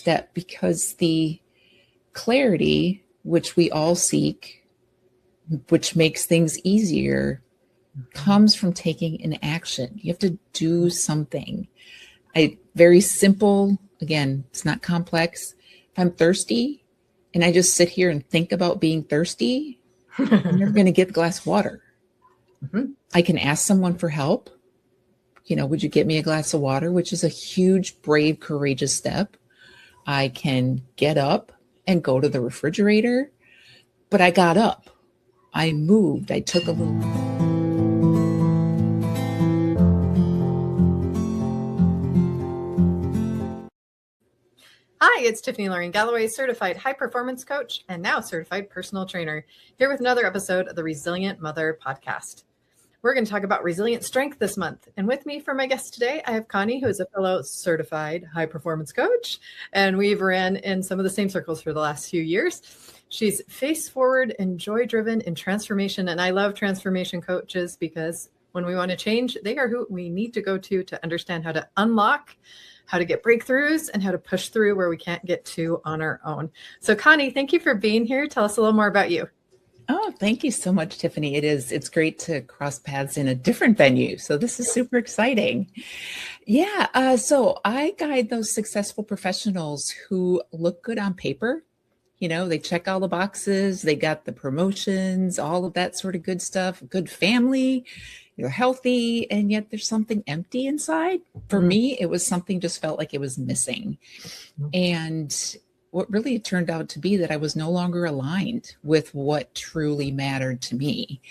step because the clarity, which we all seek, which makes things easier, comes from taking an action. You have to do something. Very simple. Again, it's not complex. If I'm thirsty and I just sit here and think about being thirsty, I'm never going to get a glass of water. Mm-hmm. I can ask someone for help. Would you get me a glass of water? Which is a huge, brave, courageous step. I can get up and go to the refrigerator, but I got up. I moved. I took a little. Hi, it's Tiffany Lorraine Galloway, certified high performance coach and now certified personal trainer, here with another episode of the Resilient Mother podcast. We're going to talk about resilient strength this month. And with me for my guest today, I have Connie, who is a fellow certified high performance coach. And we've ran in some of the same circles for the last few years. She's face forward and joy driven in transformation. And I love transformation coaches because when we want to change, they are who we need to go to understand how to unlock, how to get breakthroughs, and how to push through where we can't get to on our own. So Connie, thank you for being here. Tell us a little more about you. Oh, thank you so much, Tiffany. It's great to cross paths in a different venue. So this is super exciting. Yeah. So I guide those successful professionals who look good on paper. They check all the boxes. They got the promotions, all of that sort of good stuff, good family, you're healthy, and yet there's something empty inside. For me, it was something just felt like it was missing. And what really turned out to be that I was no longer aligned with what truly mattered to me.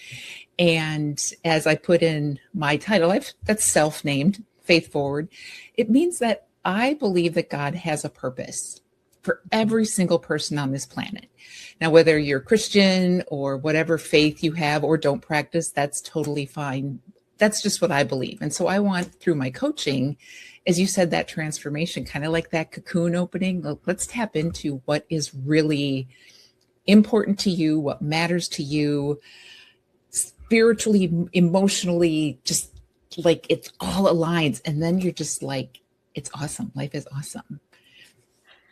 And as I put in my title, that's self-named, Faith Forward. It means that I believe that God has a purpose for every single person on this planet. Now, whether you're Christian or whatever faith you have or don't practice, that's totally fine. That's just what I believe. And so I want, through my coaching, as you said, that transformation, kind of like that cocoon opening. Let's tap into what is really important to you, what matters to you, spiritually, emotionally, just like it's all aligns. And then you're just like, it's awesome. Life is awesome.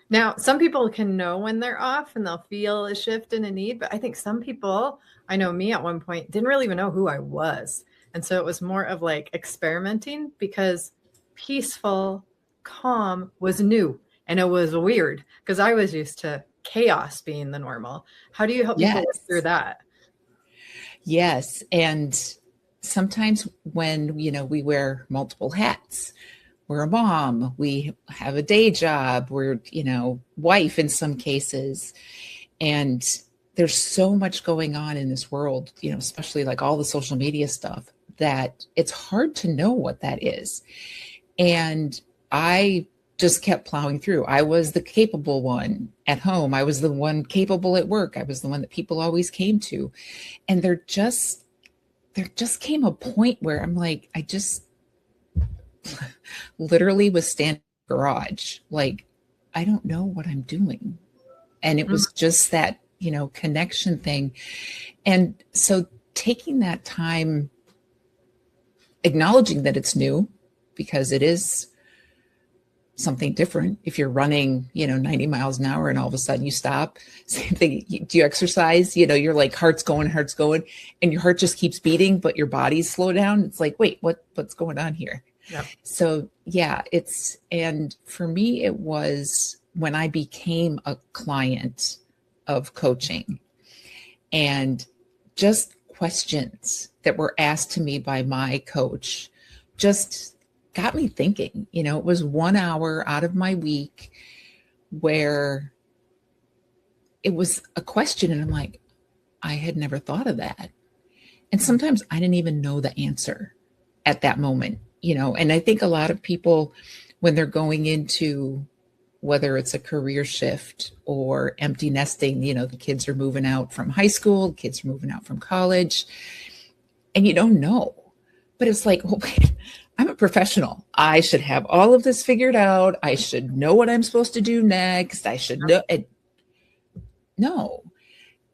Now, some people can know when they're off and they'll feel a shift and a need, but I think some people, I know me at one point, didn't really even know who I was. And so it was more of like experimenting because peaceful, calm was new. And it was weird because I was used to chaos being the normal. How do you help people work through that? Yes. And sometimes when, we wear multiple hats, we're a mom, we have a day job, we're, wife in some cases. And there's so much going on in this world, especially like all the social media stuff, that it's hard to know what that is. And I just kept plowing through. I was the capable one at home. I was the one capable at work. I was the one that people always came to. And there just came a point where I'm like, I just literally was standing in the garage. Like, I don't know what I'm doing. And it was just that, connection thing. And so taking that time, acknowledging that it's new, because it is something different. If you're running, 90 miles an hour and all of a sudden you stop, same thing. Do you exercise? You're like heart's going, and your heart just keeps beating, but your body's slowed down. It's like, wait, what's going on here? Yep. So yeah, and for me, it was when I became a client of coaching, and just questions that were asked to me by my coach just got me thinking. It was 1 hour out of my week where it was a question, and I'm like, I had never thought of that. And sometimes I didn't even know the answer at that moment, and I think a lot of people, when they're going into, whether it's a career shift or empty nesting, the kids are moving out from high school, kids are moving out from college, and you don't know. But it's like, well, wait, I'm a professional. I should have all of this figured out. I should know what I'm supposed to do next. I should know. No,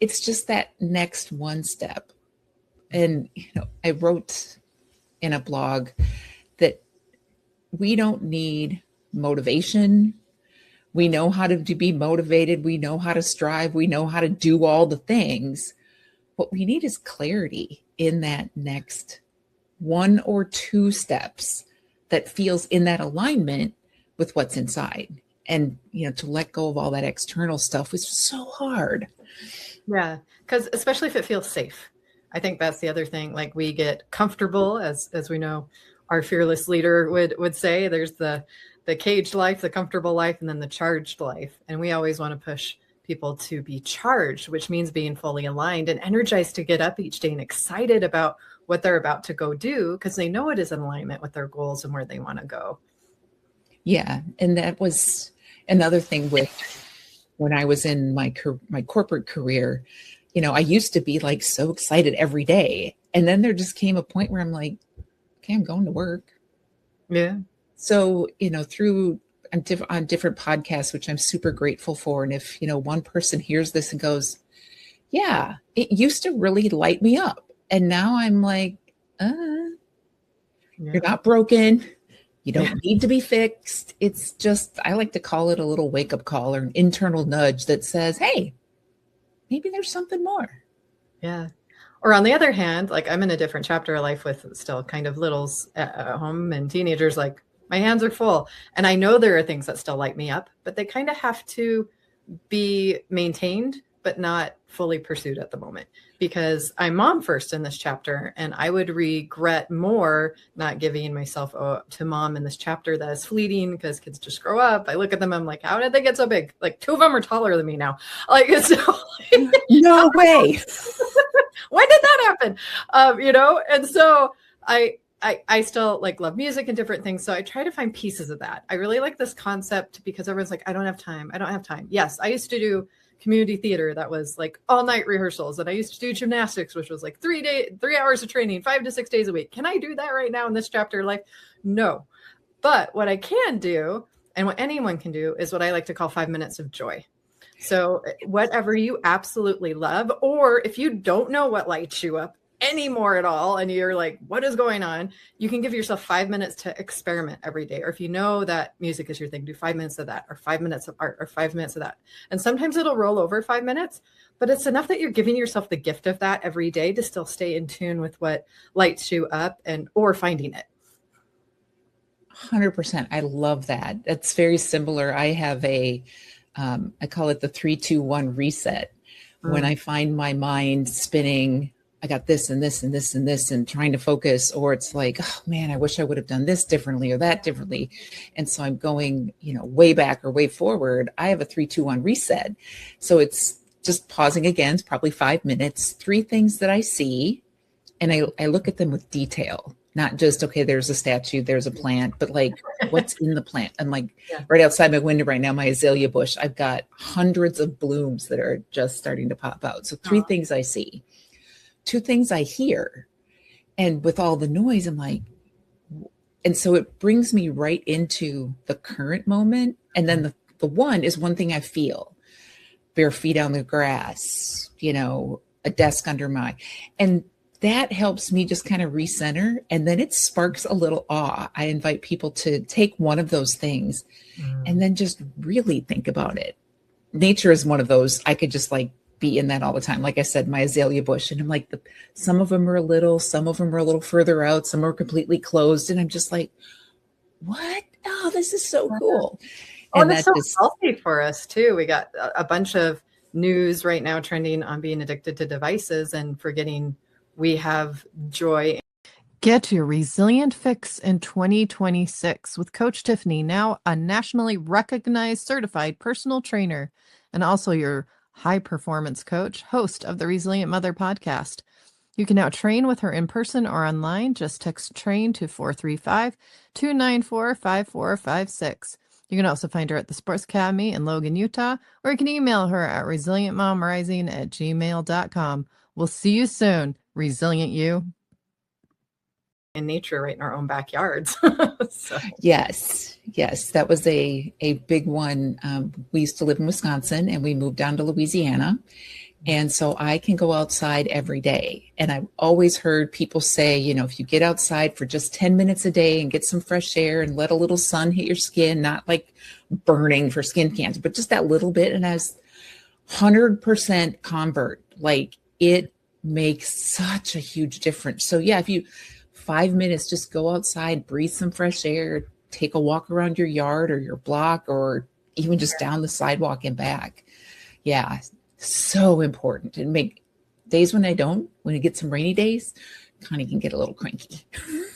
it's just that next one step. And, I wrote in a blog that we don't need motivation. We know how to be motivated. We know how to strive. We know how to do all the things. What we need is clarity in that next 1 or 2 steps that feels in that alignment with what's inside. And, to let go of all that external stuff was so hard. Yeah, because especially if it feels safe. I think that's the other thing. Like, we get comfortable, as we know, our fearless leader would say, there's the caged life, the comfortable life, and then the charged life. And we always want to push people to be charged, which means being fully aligned and energized to get up each day and excited about what they're about to go do, because they know it is in alignment with their goals and where they want to go. Yeah. And that was another thing with when I was in my corporate career. I used to be like so excited every day. And then there just came a point where I'm like, okay, I'm going to work. Yeah. So, through on different podcasts, which I'm super grateful for. And if, one person hears this and goes, yeah, it used to really light me up. And now I'm like, you're not broken. You don't need to be fixed. It's just, I like to call it a little wake up call or an internal nudge that says, hey, maybe there's something more. Yeah. Or on the other hand, like, I'm in a different chapter of life with still kind of littles at home and teenagers. Like, my hands are full. And I know there are things that still light me up, but they kind of have to be maintained, but not fully pursued at the moment, because I'm mom first in this chapter. And I would regret more not giving myself to mom in this chapter that is fleeting, because kids just grow up. I look at them, I'm like, how did they get so big? Like, 2 of them are taller than me now. Like, so, no way. When did that happen? And so I still like love music and different things. So I try to find pieces of that. I really like this concept because everyone's like, I don't have time. I don't have time. Yes. I used to do community theater. That was like all night rehearsals. And I used to do gymnastics, which was like 3 hours of training, 5 to 6 days a week. Can I do that right now in this chapter of life? No. But what I can do, and what anyone can do, is what I like to call 5 minutes of joy. So whatever you absolutely love, or if you don't know what lights you up anymore at all, and you're like, what is going on? You can give yourself 5 minutes to experiment every day. Or if you know that music is your thing, do 5 minutes of that, or 5 minutes of art, or 5 minutes of that. And sometimes it'll roll over 5 minutes, but it's enough that you're giving yourself the gift of that every day to still stay in tune with what lights you up, or finding it. 100%. I love that. That's very similar. I have I call it the 3-2-1 reset. When I find my mind spinning, I got this and this and this and this, and trying to focus, or it's like, oh man, I wish I would have done this differently or that differently. And so I'm going, way back or way forward. I have a 3-2-1 reset. So it's just pausing again. It's probably 5 minutes, 3 things that I see. And I look at them with detail. Not just, okay, there's a statue, there's a plant, but like, what's in the plant? And like, right outside my window right now, my azalea bush, I've got hundreds of blooms that are just starting to pop out. So 3 things I see, 2 things I hear. And with all the noise, I'm like, and so it brings me right into the current moment. And then the one is one thing I feel: bare feet on the grass, a desk under and that helps me just kind of recenter. And then it sparks a little awe. I invite people to take one of those things and then just really think about it. Nature is one of those. I could just like be in that all the time. Like I said, my azalea bush, and I'm like, some of them are some of them are a little further out. Some are completely closed. And I'm just like, what? Oh, this is so cool. And that's so healthy for us too. We got a bunch of news right now trending on being addicted to devices and forgetting we have joy. Get your resilient fix in 2026 with Coach Tiffany, now a nationally recognized certified personal trainer and also your high performance coach, host of the Resilient Mother podcast. You can now train with her in person or online. Just text TRAIN to 435-294-5456. You can also find her at the Sports Academy in Logan, Utah, or you can email her at resilientmomrising@gmail.com. We'll see you soon. Resilient you. In nature, right in our own backyards. So. Yes, that was a big one. We used to live in Wisconsin and we moved down to Louisiana, And so I can go outside every day. And I've always heard people say, if you get outside for just 10 minutes a day and get some fresh air and let a little sun hit your skin, not like burning for skin cancer, but just that little bit. And I was 100% convert. Like, it makes such a huge difference. So yeah, if you 5 minutes, just go outside, breathe some fresh air, take a walk around your yard or your block, or even just down the sidewalk and back. Yeah. So important. And make days when you get some rainy days, Connie can get a little cranky.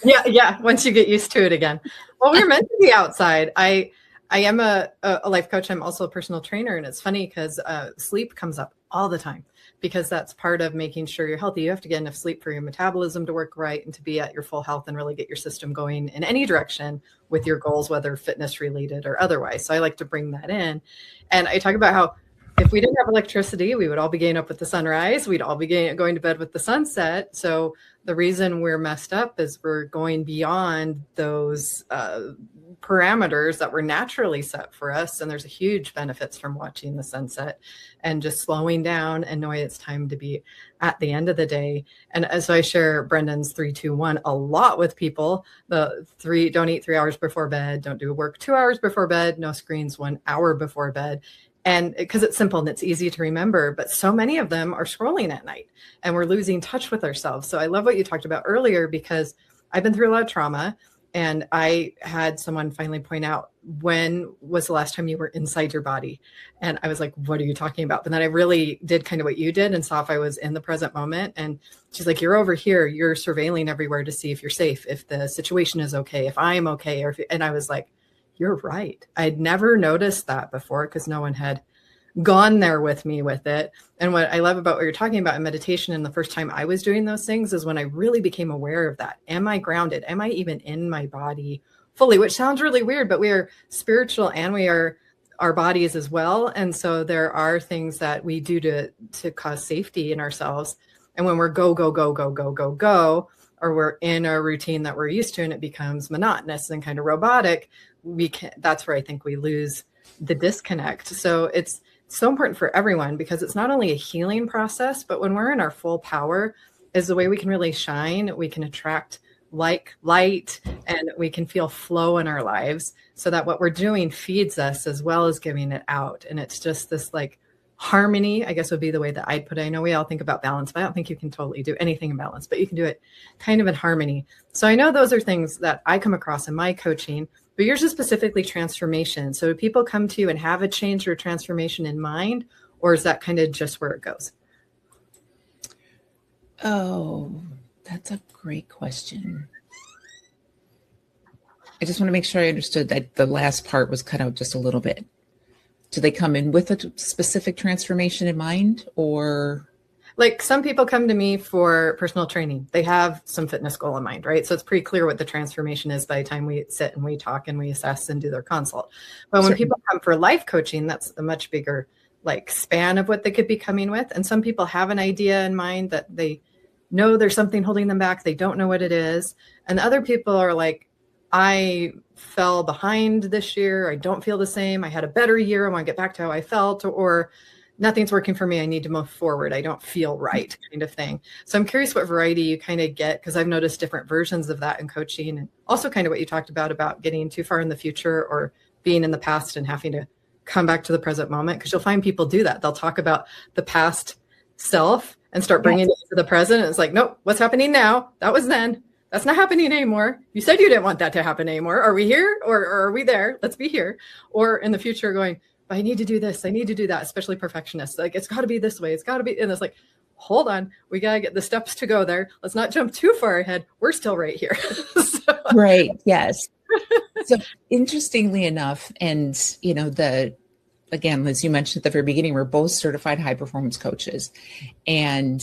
Yeah. Once you get used to it again. Well, we're meant to be outside. I am a life coach. I'm also a personal trainer. And it's funny because sleep comes up all the time, because that's part of making sure you're healthy. You have to get enough sleep for your metabolism to work right and to be at your full health and really get your system going in any direction with your goals, whether fitness related or otherwise. So I like to bring that in. And I talk about how if we didn't have electricity, we would all be getting up with the sunrise. We'd all be going to bed with the sunset. So the reason we're messed up is we're going beyond those parameters that were naturally set for us. And there's a huge benefits from watching the sunset and just slowing down and knowing it's time to be at the end of the day. And as I share Brendan's 3-2-1 a lot with people, don't eat 3 hours before bed, don't do work 2 hours before bed, no screens 1 hour before bed. And because it's simple and it's easy to remember, but so many of them are scrolling at night and we're losing touch with ourselves. So I love what you talked about earlier, because I've been through a lot of trauma, and I had someone finally point out, when was the last time you were inside your body? And I was like, what are you talking about? But then I really did kind of what you did and saw if I was in the present moment. And she's like, you're over here, you're surveilling everywhere to see if you're safe, if the situation is okay, if I'm okay. And I was like, you're right. I'd never noticed that before because no one had gone there with me with it. And what I love about what you're talking about in meditation, and the first time I was doing those things, is when I really became aware of that. Am I grounded? Am I even in my body fully? Which sounds really weird, but we are spiritual and we are our bodies as well. And so there are things that we do to cause safety in ourselves. And when we're go, or we're in a routine that we're used to and it becomes monotonous and kind of robotic, that's where I think we lose the disconnect. So it's so important for everyone, because it's not only a healing process, but when we're in our full power is the way we can really shine. We can attract like light, and we can feel flow in our lives, so that what we're doing feeds us as well as giving it out. And it's just this like harmony, I guess would be the way that I'd put it. I know we all think about balance, but I don't think you can totally do anything in balance, but you can do it kind of in harmony. So I know those are things that I come across in my coaching, but yours is specifically transformation. So do people come to you and have a change or transformation in mind, or is that kind of just where it goes? Oh, that's a great question. I just want to make sure I understood that the last part was cut out just a little bit. Do they come in with a specific transformation in mind, or? Like, some people come to me for personal training. They have some fitness goal in mind, right? So it's pretty clear what the transformation is by the time we sit and we talk and we assess and do their consult. But when people come for life coaching, that's a much bigger like span of what they could be coming with. And some people have an idea in mind that they know there's something holding them back. They don't know what it is. And other people are like, I fell behind this year. I don't feel the same. I had a better year. I want to get back to how I felt, or nothing's working for me. I need to move forward. I don't feel right, kind of thing. So I'm curious what variety you kind of get, because I've noticed different versions of that in coaching, and also kind of what you talked about getting too far in the future or being in the past and having to come back to the present moment. Because you'll find people do that. They'll talk about the past self and start bringing it to the present. And it's like, nope, what's happening now? That was then. That's not happening anymore. You said you didn't want that to happen anymore. Are we here, or are we there? Let's be here. Or in the future going, I need to do this. I need to do that, especially perfectionists. Like, it's got to be this way. It's got to be. And it's like, hold on. We got to get the steps to go there. Let's not jump too far ahead. We're still right here. Right. Yes. So interestingly enough, and, again, as you mentioned at the very beginning, we're both certified high performance coaches. And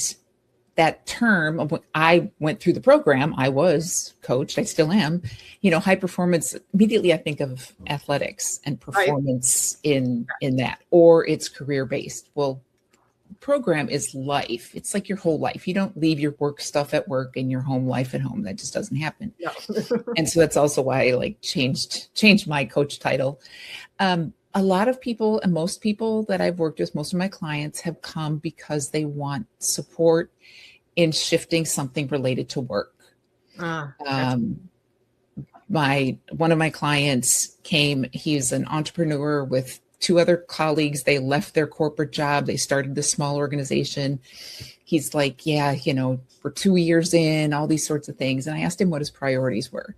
that term, when I went through the program, I was coached, I still am, high performance, immediately I think of athletics and performance in that, or it's career-based. Well, program is life. It's like your whole life. You don't leave your work stuff at work and your home life at home. That just doesn't happen. No. And so that's also why I changed my coach title. A lot of people and most people that I've worked with, most of my clients have come because they want support in shifting something related to work. Gotcha. One of my clients came, he's an entrepreneur with two other colleagues. They left their corporate job. They started this small organization. He's like, yeah, we're 2 years in, all these sorts of things. And I asked him what his priorities were.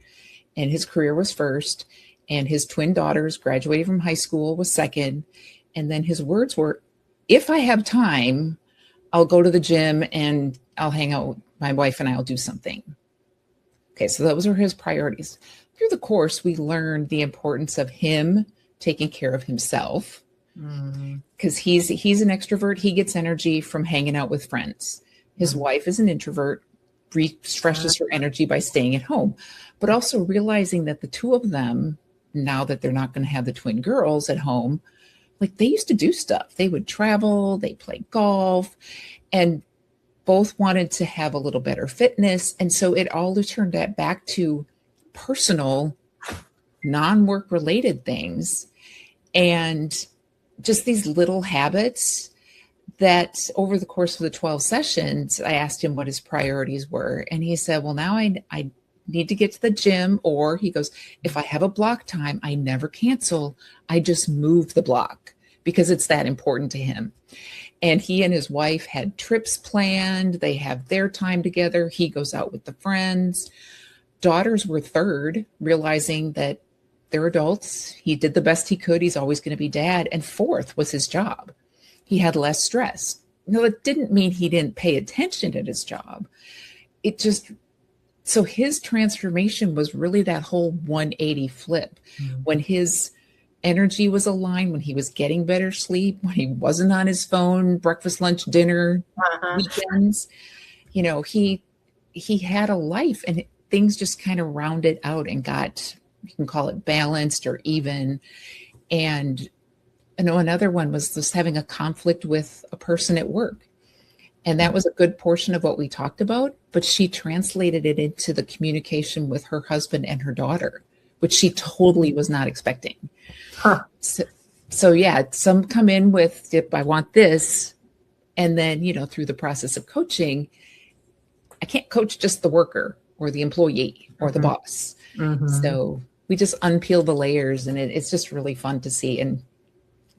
And his career was first. And his twin daughters graduating from high school was second. And then his words were, if I have time, I'll go to the gym and I'll hang out with my wife and I'll do something. Okay, so those are his priorities. Through the course, we learned the importance of him taking care of himself, because he's an extrovert. He gets energy from hanging out with friends. His wife is an introvert, refreshes her energy by staying at home, but also realizing that the two of them, now that they're not going to have the twin girls at home, like they used to do stuff. They would travel, they play golf, and both wanted to have a little better fitness. And so it all turned that back to personal, non-work related things. And just these little habits that over the course of the 12 sessions, I asked him what his priorities were. And he said, well, now I need to get to the gym. Or he goes, if I have a block time, I never cancel. I just move the block because it's that important to him. And he and his wife had trips planned. They have their time together. He goes out with the friends. Daughters were third, realizing that they're adults. He did the best he could. He's always going to be dad. And fourth was his job. He had less stress. No, it didn't mean he didn't pay attention at his job. So his transformation was really that whole 180 flip. When his energy was aligned, when he was getting better sleep, when he wasn't on his phone, breakfast, lunch, dinner, weekends, he had a life, and things just kind of rounded out and got, you can call it balanced or even. And another one was just having a conflict with a person at work. And that was a good portion of what we talked about, but she translated it into the communication with her husband and her daughter, which she totally was not expecting. So yeah, some come in with, I want this. And then, through the process of coaching, I can't coach just the worker or the employee or the boss. So we just unpeel the layers, and it's just really fun to see. And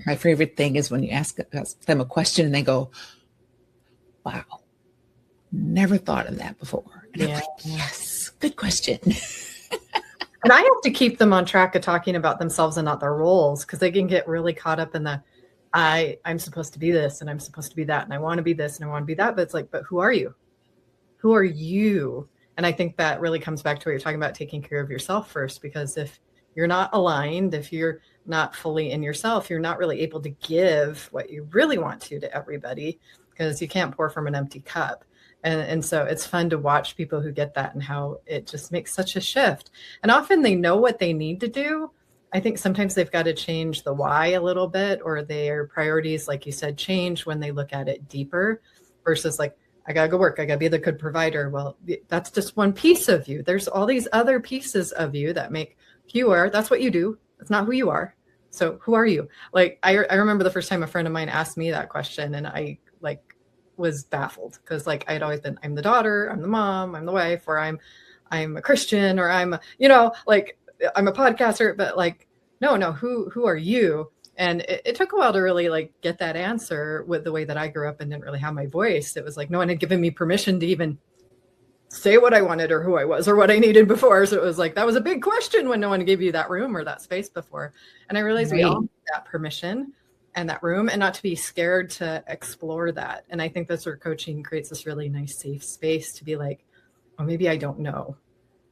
my favorite thing is when you ask them a question and they go, wow, never thought of that before. And I'm like, yes, good question. And I have to keep them on track of talking about themselves and not their roles, because they can get really caught up in the, I'm supposed to be this and I'm supposed to be that and I want to be this and I want to be that. But it's like, but who are you? Who are you? And I think that really comes back to what you're talking about, taking care of yourself first, because if you're not aligned, if you're not fully in yourself, you're not really able to give what you really want to everybody, because you can't pour from an empty cup. And so it's fun to watch people who get that and how it just makes such a shift. And often they know what they need to do. I think sometimes they've got to change the why a little bit, or their priorities, like you said, change when they look at it deeper versus like, I got to go work. I got to be the good provider. Well, that's just one piece of you. There's all these other pieces of you that make who you are. That's what you do. That's not who you are. So who are you? Like, I remember the first time a friend of mine asked me that question, and I was baffled, because I had always been, I'm the daughter, I'm the mom, I'm the wife, or I'm a Christian, or I'm, I'm a podcaster, but no, who are you? And it took a while to really get that answer with the way that I grew up and didn't really have my voice. It was like no one had given me permission to even say what I wanted or who I was or what I needed before. So it was that was a big question when no one gave you that room or that space before. And I realized we all need that permission and that room, and not to be scared to explore that. And I think that's where coaching creates this really nice, safe space to be like, oh, maybe I don't know,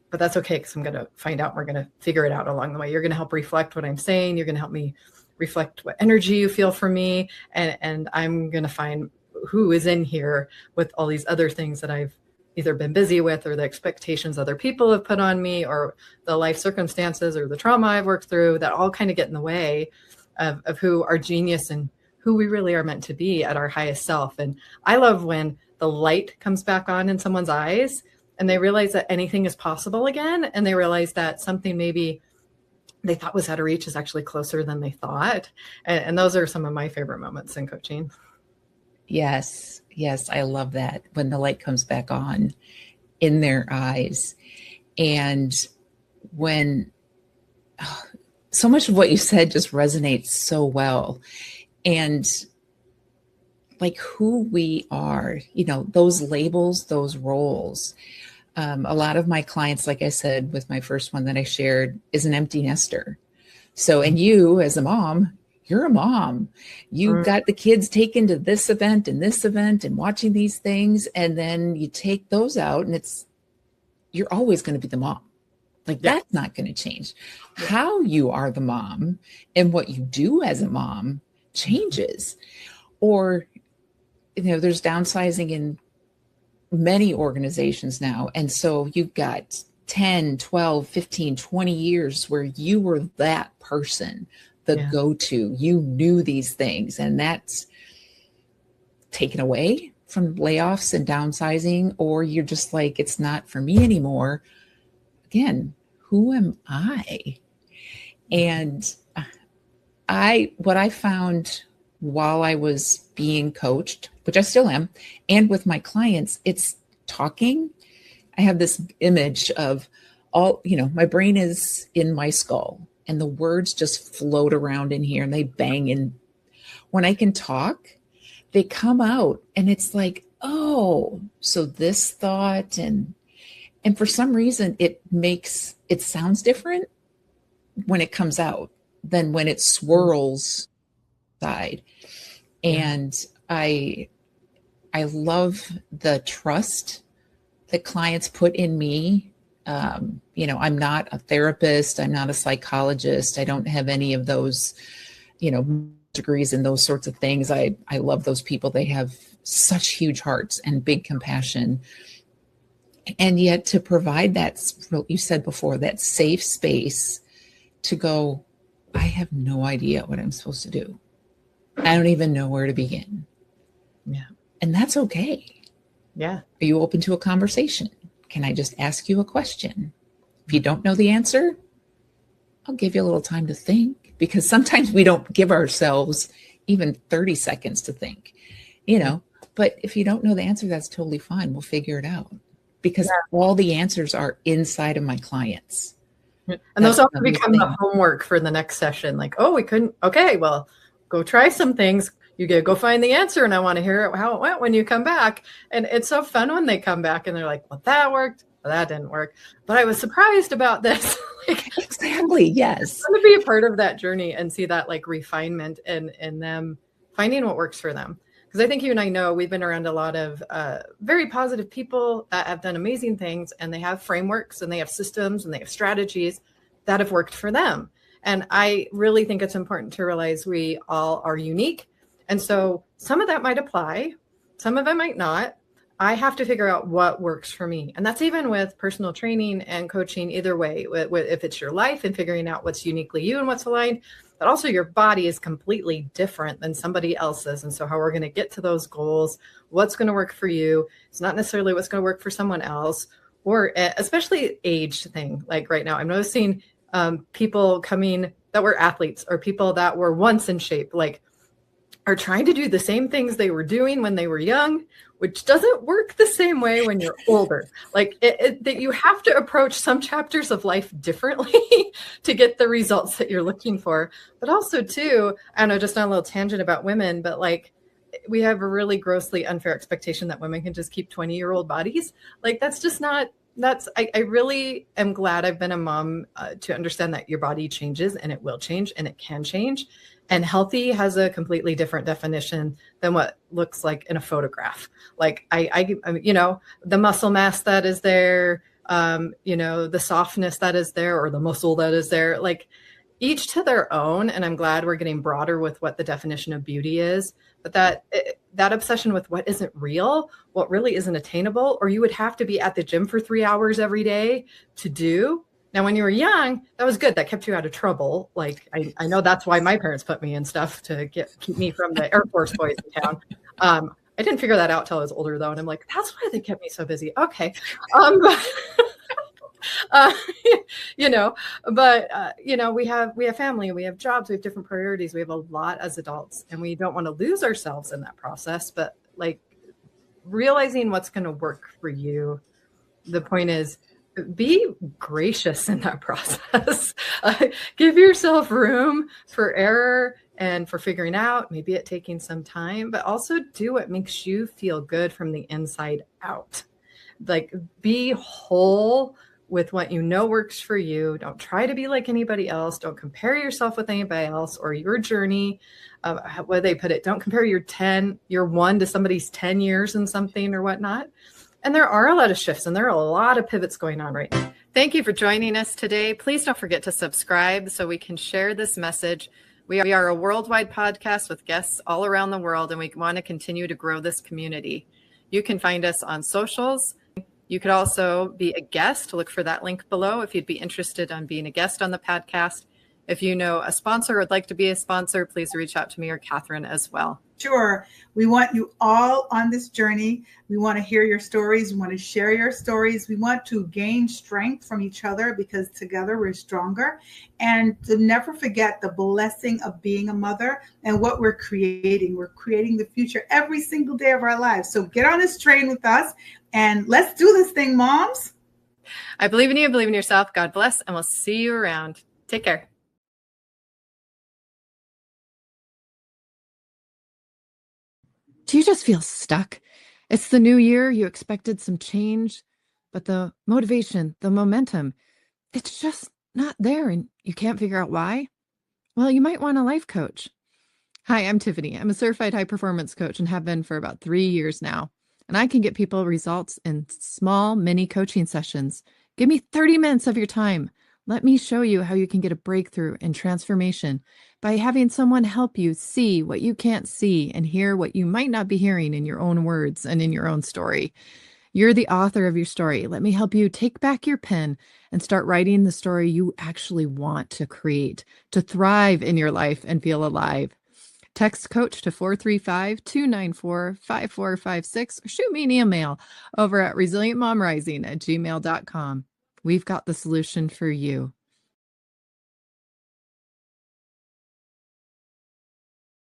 but that's okay, because I'm going to find out. We're going to figure it out along the way. You're going to help reflect what I'm saying. You're going to help me reflect what energy you feel for me. And I'm going to find who is in here with all these other things that I've either been busy with, or the expectations other people have put on me, or the life circumstances or the trauma I've worked through, that all kind of get in the way of who our genius and who we really are meant to be at our highest self. And I love when the light comes back on in someone's eyes and they realize that anything is possible again. And they realize that something maybe they thought was out of reach is actually closer than they thought. And those are some of my favorite moments in coaching. Yes. Yes. I love that when the light comes back on in their eyes. And when so much of what you said just resonates so well. And like who we are, those labels, those roles. A lot of my clients, like I said, with my first one that I shared, is an empty nester. So, and you as a mom, you're a mom. You got the kids taken to this event and watching these things. And then you take those out and you're always going to be the mom. Like that's not going to change. Yeah. How you are the mom and what you do as a mom changes. Or, there's downsizing in many organizations now. And so you've got 10, 12, 15, 20 years where you were that person, the go-to, you knew these things, and that's taken away from layoffs and downsizing, or you're just like, it's not for me anymore. Again, who am I? And what I found while I was being coached, which I still am, and with my clients, it's talking. I have this image of my brain is in my skull and the words just float around in here and they bang in. When I can talk, they come out and it's like, oh, so this thought and for some reason it sounds different when it comes out than when it swirls inside. And I love the trust that clients put in me. I'm not a therapist. I'm not a psychologist. I don't have any of those, degrees in those sorts of things. I love those people. They have such huge hearts and big compassion. And yet to provide that, you said before, that safe space to go, I have no idea what I'm supposed to do. I don't even know where to begin. Yeah. And that's okay. Yeah. Are you open to a conversation? Can I just ask you a question? If you don't know the answer, I'll give you a little time to think, because sometimes we don't give ourselves even 30 seconds to think, but if you don't know the answer, that's totally fine. We'll figure it out, because all the answers are inside of my clients. And those often become the homework for the next session. Like, oh, we couldn't. Okay, well, go try some things. You get go find the answer, and I want to hear how it went when you come back. And it's so fun when they come back and they're like, well, that worked. Well, that didn't work. But I was surprised about this. Exactly. Yes. I want to be a part of that journey and see that refinement and them finding what works for them. Because I think you and I know we've been around a lot of very positive people that have done amazing things, and they have frameworks and they have systems and they have strategies that have worked for them. And I really think it's important to realize we all are unique. And so some of that might apply, some of it might not. I have to figure out what works for me. And that's even with personal training and coaching, either way, if it's your life and figuring out what's uniquely you and what's aligned, but also your body is completely different than somebody else's. And so how we're going to get to those goals, what's going to work for you, it's not necessarily what's going to work for someone else, or especially age thing. Like right now, I'm noticing people coming that were athletes or people that were once in shape, are trying to do the same things they were doing when they were young, which doesn't work the same way when you're older. That you have to approach some chapters of life differently to get the results that you're looking for. But also too, I don't know, just on a little tangent about women, but we have a really grossly unfair expectation that women can just keep 20-year-old bodies. That's just not, I really am glad I've been a mom to understand that your body changes, and it will change, and it can change. And healthy has a completely different definition than what looks like in a photograph. The muscle mass that is there, the softness that is there, or the muscle that is there, each to their own. And I'm glad we're getting broader with what the definition of beauty is. But that obsession with what isn't real, what really isn't attainable, or you would have to be at the gym for 3 hours every day to do. Now, when you were young, that was good. That kept you out of trouble. I know that's why my parents put me in stuff to keep me from the Air Force boys in town. I didn't figure that out till I was older, though. And I'm like, that's why they kept me so busy. Okay. uh, you know, but we have family, we have jobs, we have different priorities, we have a lot as adults, and we don't want to lose ourselves in that process. But like realizing what's going to work for you. The point is, be gracious in that process. Give yourself room for error and for figuring out, maybe it taking some time, but also do what makes you feel good from the inside out. Like be whole with what you know works for you. Don't try to be like anybody else. Don't compare yourself with anybody else or your journey. What do they put it? Don't compare your 1 to somebody's 10 years in something or whatnot. And there are a lot of shifts and there are a lot of pivots going on right now. Thank you for joining us today. Please don't forget to subscribe so we can share this message. We are a worldwide podcast with guests all around the world, and we want to continue to grow this community. You can find us on socials. You could also be a guest. Look for that link below if you'd be interested in being a guest on the podcast. If you know a sponsor or would like to be a sponsor, please reach out to me or Catherine as well. Sure. We want you all on this journey. We want to hear your stories. We want to share your stories. We want to gain strength from each other because together we're stronger. And to never forget the blessing of being a mother and what we're creating. We're creating the future every single day of our lives. So get on this train with us and let's do this thing, moms. I believe in you. Believe in yourself. God bless. And we'll see you around. Take care. Do you just feel stuck? It's the new year. You expected some change, but the motivation, the momentum, it's just not there and you can't figure out why. Well, you might want a life coach. Hi, I'm Tiffany. I'm a certified high performance coach and have been for about 3 years now. And I can get people results in small mini coaching sessions. Give me 30 minutes of your time. Let me show you how you can get a breakthrough and transformation by having someone help you see what you can't see and hear what you might not be hearing in your own words and in your own story. You're the author of your story. Let me help you take back your pen and start writing the story you actually want to create, to thrive in your life and feel alive. Text coach to 435-294-5456 or shoot me an email over at resilientmomrising@gmail.com. We've got the solution for you.